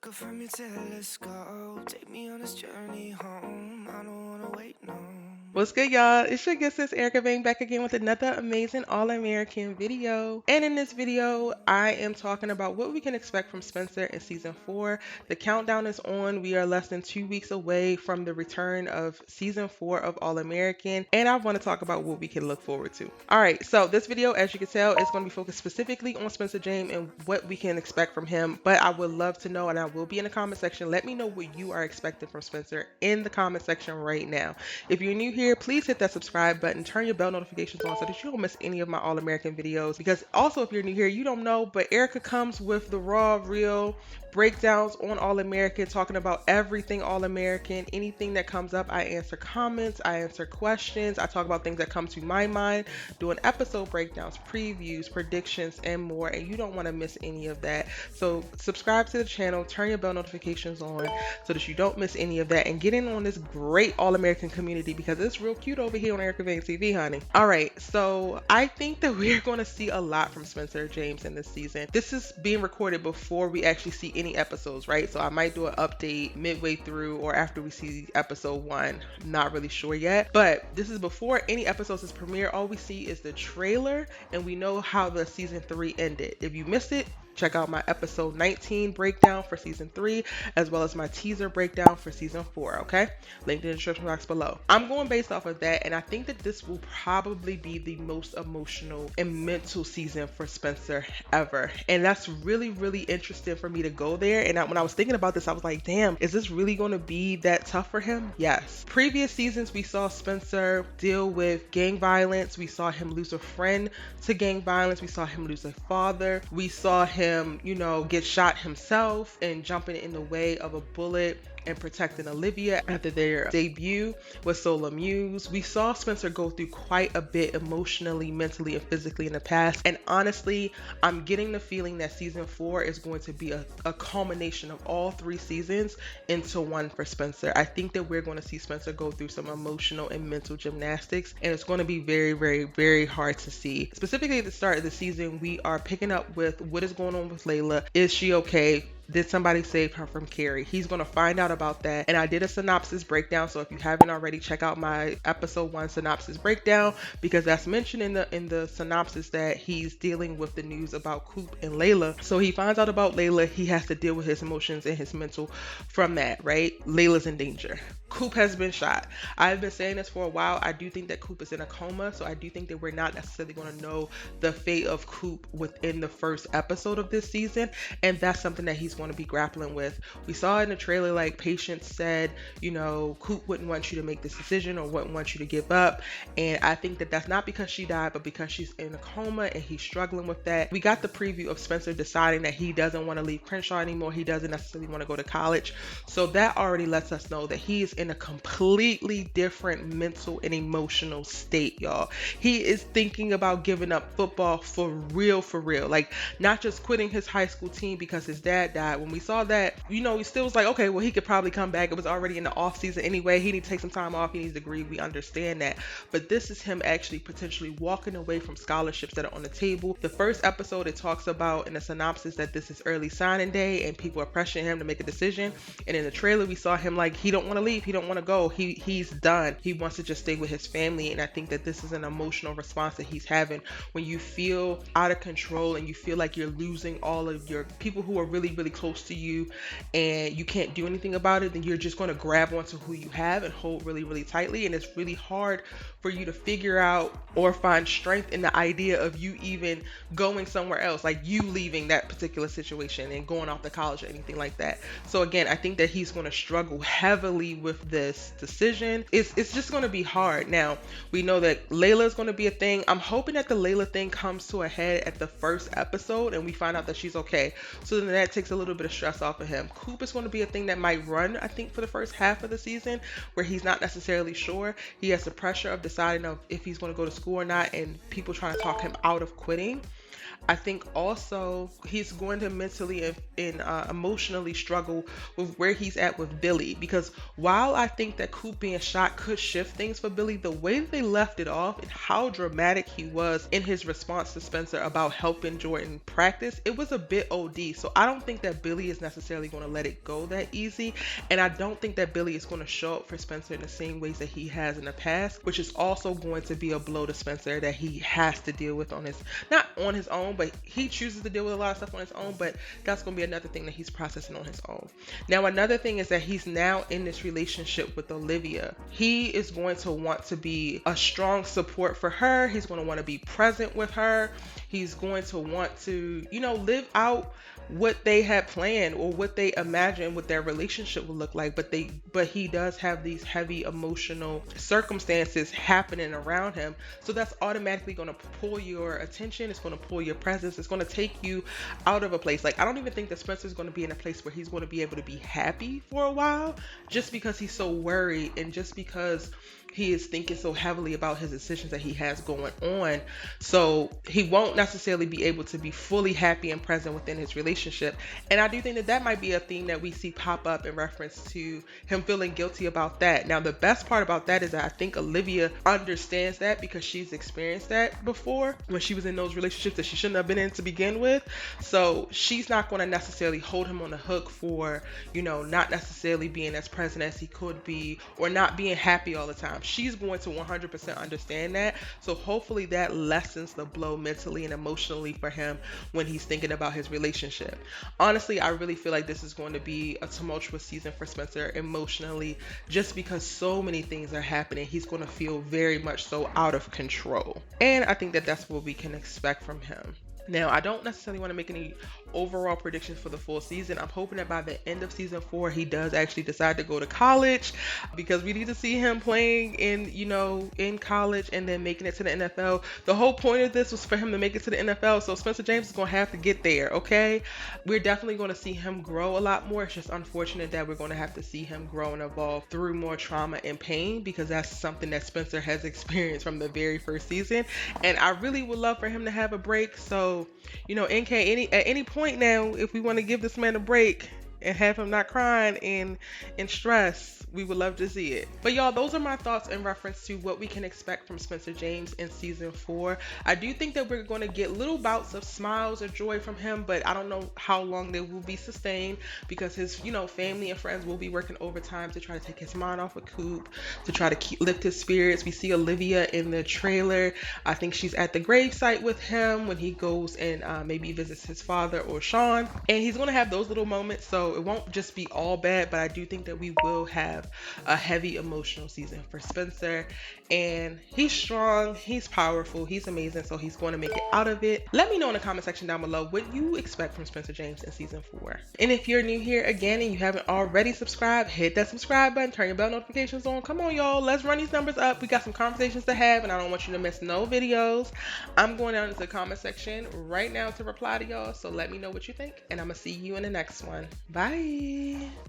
Confirm you till let's go. Take me on this journey home. I don't wanna wait no. What's good, y'all? It's your good sis Erica Bang back again with another amazing All American video. And in this video, I am talking about what we can expect from Spencer in season 4. The countdown is on. We are less than 2 weeks away from the return of season 4 of All American. And I want to talk about what we can look forward to. All right, so this video, as you can tell, is going to be focused specifically on Spencer James and what we can expect from him. But I would love to know, and I will be in the comment section. Let me know what you are expecting from Spencer in the comment section right now. If you're new here, please hit that subscribe button, turn your bell notifications on so that you don't miss any of my All American videos. Because also, if you're new here, you don't know, but Erica comes with the raw, real breakdowns on All American, talking about everything All American. Anything that comes up, I answer comments, I answer questions, I talk about things that come to my mind, doing episode breakdowns, previews, predictions, and more. And you don't want to miss any of that. So subscribe to the channel, turn your bell notifications on so that you don't miss any of that, and get in on this great All American community because it's real cute over here on Erica Bang TV, honey. All right, so I think that we're going to see a lot from Spencer James in this season. This is being recorded before we actually see any episodes, right? So I might do an update midway through or after we see episode 1. Not really sure yet, but this is before any episodes is premiere. All we see is the trailer, and we know how the season 3 ended. If you missed it, check out my episode 19 breakdown for season 3, as well as my teaser breakdown for season 4, okay? Linked in the description box below. I'm going based off of that, and I think that this will probably be the most emotional and mental season for Spencer ever. And that's really, really interesting for me to go there. And when I was thinking about this, I was like, damn, is this really going to be that tough for him? Yes. Previous seasons, we saw Spencer deal with gang violence. We saw him lose a friend to gang violence. We saw him lose a father. We saw him, get shot himself and jumping in the way of a bullet and protecting Olivia after their debut with Soul Muse. We saw Spencer go through quite a bit emotionally, mentally, and physically in the past. And honestly, I'm getting the feeling that season 4 is going to be a culmination of all 3 seasons into one for Spencer. I think that we're going to see Spencer go through some emotional and mental gymnastics, and it's going to be very, very, very hard to see. Specifically at the start of the season, we are picking up with what is going on with Layla. Is she okay? Did somebody save her from Carrie? He's going to find out about that. And I did a synopsis breakdown. So if you haven't already, check out my episode 1 synopsis breakdown, because that's mentioned in the synopsis that he's dealing with the news about Coop and Layla. So he finds out about Layla. He has to deal with his emotions and his mental from that, right? Layla's in danger. Coop has been shot. I've been saying this for a while. I do think that Coop is in a coma. So I do think that we're not necessarily going to know the fate of Coop within the first episode of this season. And that's something that he's going to be grappling with. We saw in the trailer, like Patience said, Coop wouldn't want you to make this decision or wouldn't want you to give up. And I think that that's not because she died, but because she's in a coma and he's struggling with that. We got the preview of Spencer deciding that he doesn't want to leave Crenshaw anymore. He doesn't necessarily want to go to college. So that already lets us know that he is in a completely different mental and emotional state, y'all. He is thinking about giving up football for real, like not just quitting his high school team because his dad died. When we saw that, he still was like, okay, well, he could probably come back. It was already in the off season anyway. He needs to take some time off. He needs to grieve. We understand that. But this is him actually potentially walking away from scholarships that are on the table. The first episode, it talks about in the synopsis that this is early signing day and people are pressuring him to make a decision. And in the trailer, we saw him like, he don't want to leave. He don't want to go. He's done. He wants to just stay with his family. And I think that this is an emotional response that he's having when you feel out of control and you feel like you're losing all of your people who are really, really close to you and you can't do anything about it. Then you're just going to grab onto who you have and hold really, really tightly. And it's really hard for you to figure out or find strength in the idea of you even going somewhere else, like you leaving that particular situation and going off to college or anything like that. So again, I think that he's going to struggle heavily with this decision. It's just going to be hard. Now, we know that Layla is going to be a thing. I'm hoping that the Layla thing comes to a head at the first episode and we find out that she's okay. So then that takes a little bit of stress off of him. Coop is going to be a thing that might run, I think, for the first half of the season where he's not necessarily sure. He has the pressure of deciding of if he's going to go to school or not and people trying to talk him out of quitting. I think also he's going to mentally and emotionally struggle with where he's at with Billy, because while I think that Coop being shot could shift things for Billy, the way that they left it off and how dramatic he was in his response to Spencer about helping Jordan practice, it was a bit OD. So I don't think that Billy is necessarily going to let it go that easy, and I don't think that Billy is going to show up for Spencer in the same ways that he has in the past, which is also going to be a blow to Spencer that he has to deal with on his, not on his own, but he chooses to deal with a lot of stuff on his own, but that's going to be another thing that he's processing on his own. Now, another thing is that he's now in this relationship with Olivia. He is going to want to be a strong support for her. He's going to want to be present with her. He's going to want to, live out what they had planned or what they imagined what their relationship would look like, but he does have these heavy emotional circumstances happening around him, so that's automatically going to pull your attention. It's going to pull your presence. It's going to take you out of a place. Like, I don't even think that Spencer's going to be in a place where he's going to be able to be happy for a while, just because he's so worried and just because he is thinking so heavily about his decisions that he has going on. So he won't necessarily be able to be fully happy and present within his relationship. And I do think that that might be a theme that we see pop up in reference to him feeling guilty about that. Now, the best part about that is that I think Olivia understands that, because she's experienced that before when she was in those relationships that she shouldn't have been in to begin with. So she's not going to necessarily hold him on the hook for, not necessarily being as present as he could be or not being happy all the time. She's going to 100% understand that. So hopefully that lessens the blow mentally and emotionally for him when he's thinking about his relationship. Honestly, I really feel like this is going to be a tumultuous season for Spencer emotionally, just because so many things are happening. He's going to feel very much so out of control. And I think that that's what we can expect from him. Now, I don't necessarily want to make any overall predictions for the full season. I'm hoping that by the end of season 4, he does actually decide to go to college, because we need to see him playing in college and then making it to the NFL. The whole point of this was for him to make it to the NFL. So Spencer James is going to have to get there. Okay. We're definitely going to see him grow a lot more. It's just unfortunate that we're going to have to see him grow and evolve through more trauma and pain, because that's something that Spencer has experienced from the very first season. And I really would love for him to have a break. So, NK, at any point now, if we want to give this man a break and have him not crying in stress, we would love to see it. But y'all, those are my thoughts in reference to what we can expect from Spencer James in season 4. I do think that we're going to get little bouts of smiles or joy from him, but I don't know how long they will be sustained, because his family and friends will be working overtime to try to take his mind off of Coop, to try to lift his spirits. We see Olivia in the trailer. I think she's at the gravesite with him when he goes and maybe visits his father or Sean, and he's going to have those little moments. So it won't just be all bad, but I do think that we will have a heavy emotional season for Spencer. And he's strong, he's powerful, he's amazing, so he's going to make it out of it. Let me know in the comment section down below what you expect from Spencer James in season 4. And if you're new here again and you haven't already subscribed, hit that subscribe button, turn your bell notifications on. Come on, y'all, let's run these numbers up. We got some conversations to have, and I don't want you to miss no videos. I'm going down into the comment section right now to reply to y'all, so let me know what you think, and I'm gonna see you in the next one. Bye.